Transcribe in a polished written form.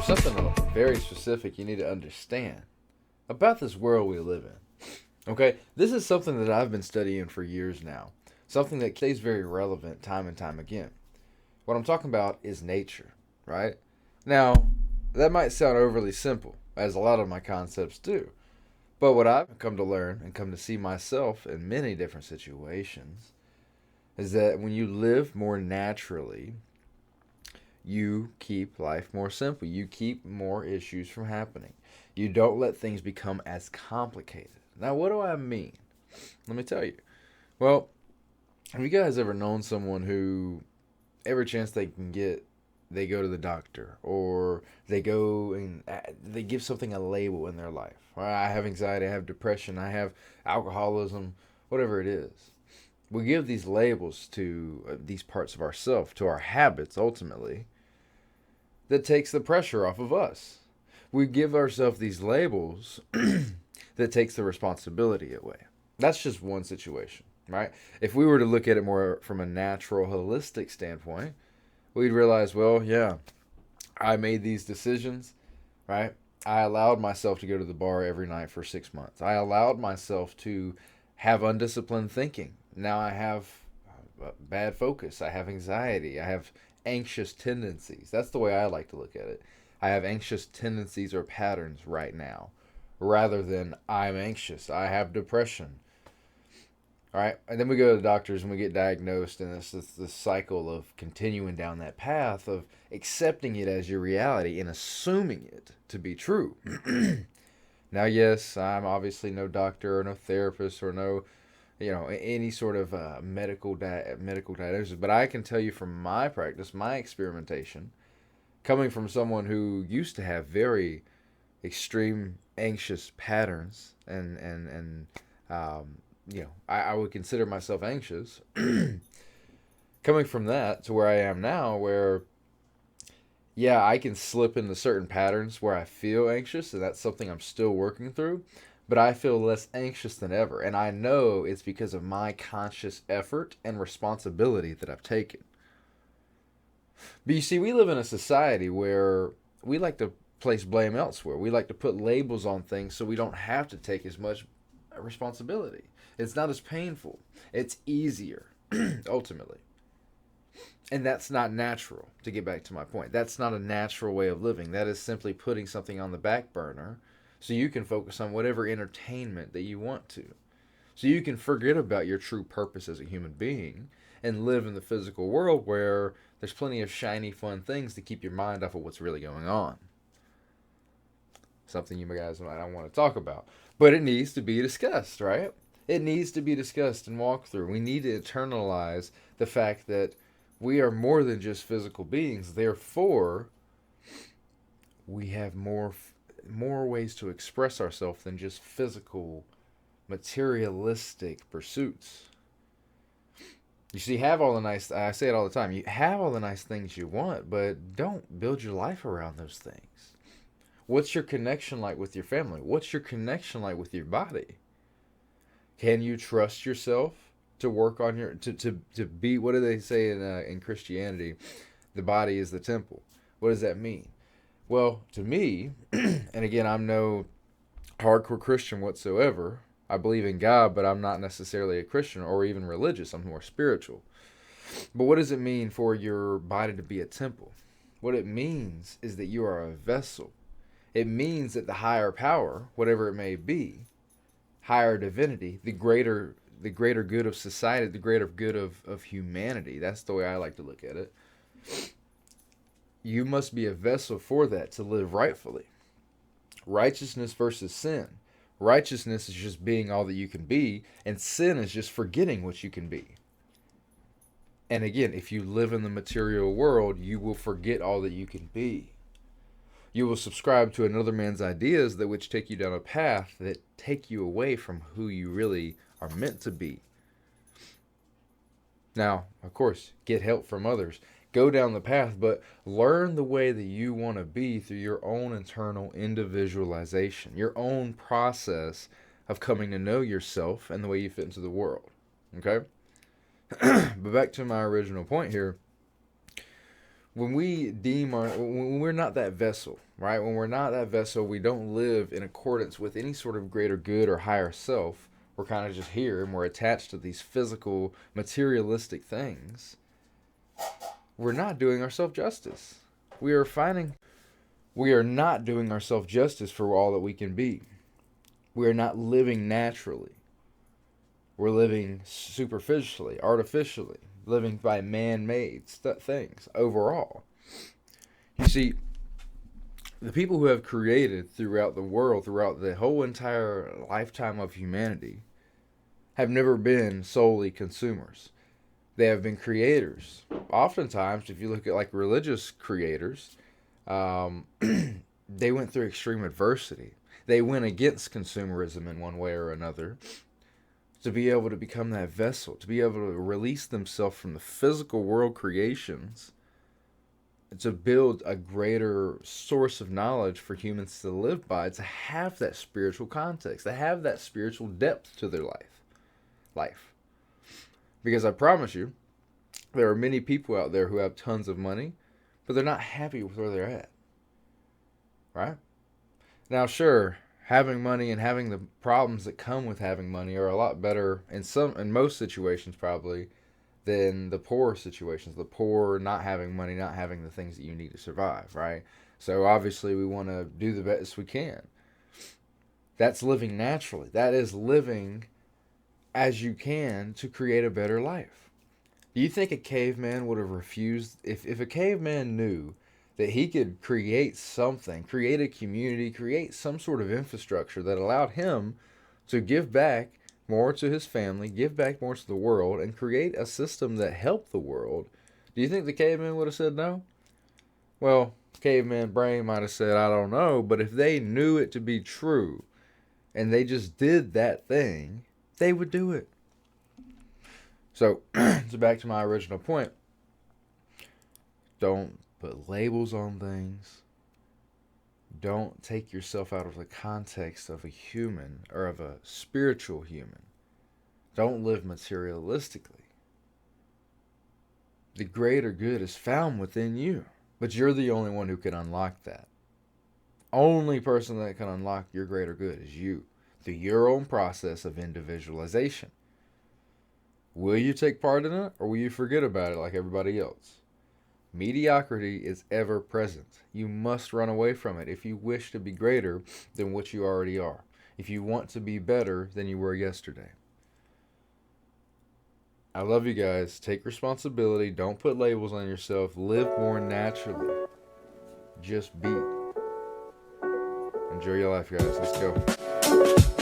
something very specific you need to understand about this world we live in. Okay, this is something that I've been studying for years now. Something that stays very relevant time and time again. What I'm talking about is nature, right? Now, that might sound overly simple, as a lot of my concepts do. But what I've come to learn and come to see myself in many different situations is that when you live more naturally, you keep life more simple. You keep more issues from happening. You don't let things become as complicated. Now, what do I mean? Let me tell you. Well, have you guys ever known someone who, every chance they can get, they go to the doctor or they go and they give something a label in their life? Well, I have anxiety, I have depression, I have alcoholism, whatever it is. We give these labels to these parts of ourselves, to our habits ultimately, that takes the pressure off of us. We give ourselves these labels that takes the responsibility away. That's just one situation, right? If we were to look at it more from a natural, holistic standpoint, we'd realize, well, yeah, I made these decisions, right? I allowed myself to go to the bar every night for 6 months. I allowed myself to have undisciplined thinking. Now I have bad focus. I have anxiety. I have anxious tendencies. That's the way I like to look at it. I have anxious tendencies or patterns right now, rather than I'm anxious. I have depression. All right, and then we go to the doctors and we get diagnosed, and it's this cycle of continuing down that path of accepting it as your reality and assuming it to be true. Now, yes, I'm obviously no doctor or no therapist or no, any sort of medical diagnosis, but I can tell you from my practice, my experimentation, coming from someone who used to have very extreme anxious patterns and I would consider myself anxious. Coming from that to where I am now, where, yeah, I can slip into certain patterns where I feel anxious, and that's something I'm still working through, but I feel less anxious than ever. And I know it's because of my conscious effort and responsibility that I've taken. But you see, we live in a society where we like to place blame elsewhere. We like to put labels on things so we don't have to take as much responsibility. It's not as painful. It's easier, ultimately. And that's not natural, to get back to my point. That's not a natural way of living. That is simply putting something on the back burner so you can focus on whatever entertainment that you want to. So you can forget about your true purpose as a human being and live in the physical world where there's plenty of shiny, fun things to keep your mind off of what's really going on. Something you guys might not want to talk about. But it needs to be discussed, right? It needs to be discussed and walked through. We need to internalize the fact that we are more than just physical beings. Therefore, we have more ways to express ourselves than just physical, materialistic pursuits. You see, I say it all the time, you have all the nice things you want, but don't build your life around those things. What's your connection like with your family? What's your connection like with your body? Can you trust yourself to work on to be, what do they say in Christianity? The body is the temple. What does that mean? Well, to me, and again, I'm no hardcore Christian whatsoever. I believe in God, but I'm not necessarily a Christian or even religious. I'm more spiritual. But what does it mean for your body to be a temple? What it means is that you are a vessel. It means that the higher power, whatever it may be, higher divinity, the greater good of society, the greater good of humanity. That's the way I like to look at it. You must be a vessel for that to live rightfully. Righteousness versus sin. Righteousness is just being all that you can be, and sin is just forgetting what you can be. And again, if you live in the material world, you will forget all that you can be. You will subscribe to another man's ideas that which take you down a path that take you away from who you really are meant to be. Now, of course, get help from others. Go down the path, but learn the way that you want to be through your own internal individualization, your own process of coming to know yourself and the way you fit into the world. Okay? But back to my original point here. when when we're not that vessel, right? When we're not that vessel, we don't live in accordance with any sort of greater good or higher self. We're kind of just here and we're attached to these physical, materialistic things. We're not doing ourselves justice. We are finding we are not doing ourselves justice for all that we can be. We are not living naturally. We're living superficially, artificially, living by man-made things overall. You see, the people who have created throughout the world, throughout the whole entire lifetime of humanity, have never been solely consumers. They have been creators. Oftentimes, if you look at like religious creators, they went through extreme adversity. They went against consumerism in one way or another to be able to become that vessel, to be able to release themselves from the physical world creations, to build a greater source of knowledge for humans to live by, to have that spiritual context, to have that spiritual depth to their life. Because I promise you, there are many people out there who have tons of money, but they're not happy with where they're at. Right? Now, sure, having money and having the problems that come with having money are a lot better in most situations probably than the poor situations. The poor not having money, not having the things that you need to survive, right? So obviously we want to do the best we can. That's living naturally. That is living as you can to create a better life. Do you think a caveman would have refused if a caveman knew that he could create something, create a community, create some sort of infrastructure that allowed him to give back more to his family, give back more to the world, and create a system that helped the world? Do you think the caveman would have said no? Well, caveman brain might have said, I don't know, but if they knew it to be true and they just did that thing, they would do it. So, back to my original point. Don't put labels on things. Don't take yourself out of the context of a human or of a spiritual human. Don't live materialistically. The greater good is found within you, but you're the only one who can unlock that. Only person that can unlock your greater good is you, through your own process of individualization. Will you take part in it, or will you forget about it like everybody else? Mediocrity is ever present. You must run away from it if you wish to be greater than what you already are. If you want to be better than you were yesterday. I love you guys. Take responsibility. Don't put labels on yourself. Live more naturally. Just be. Enjoy your life, guys. Let's go.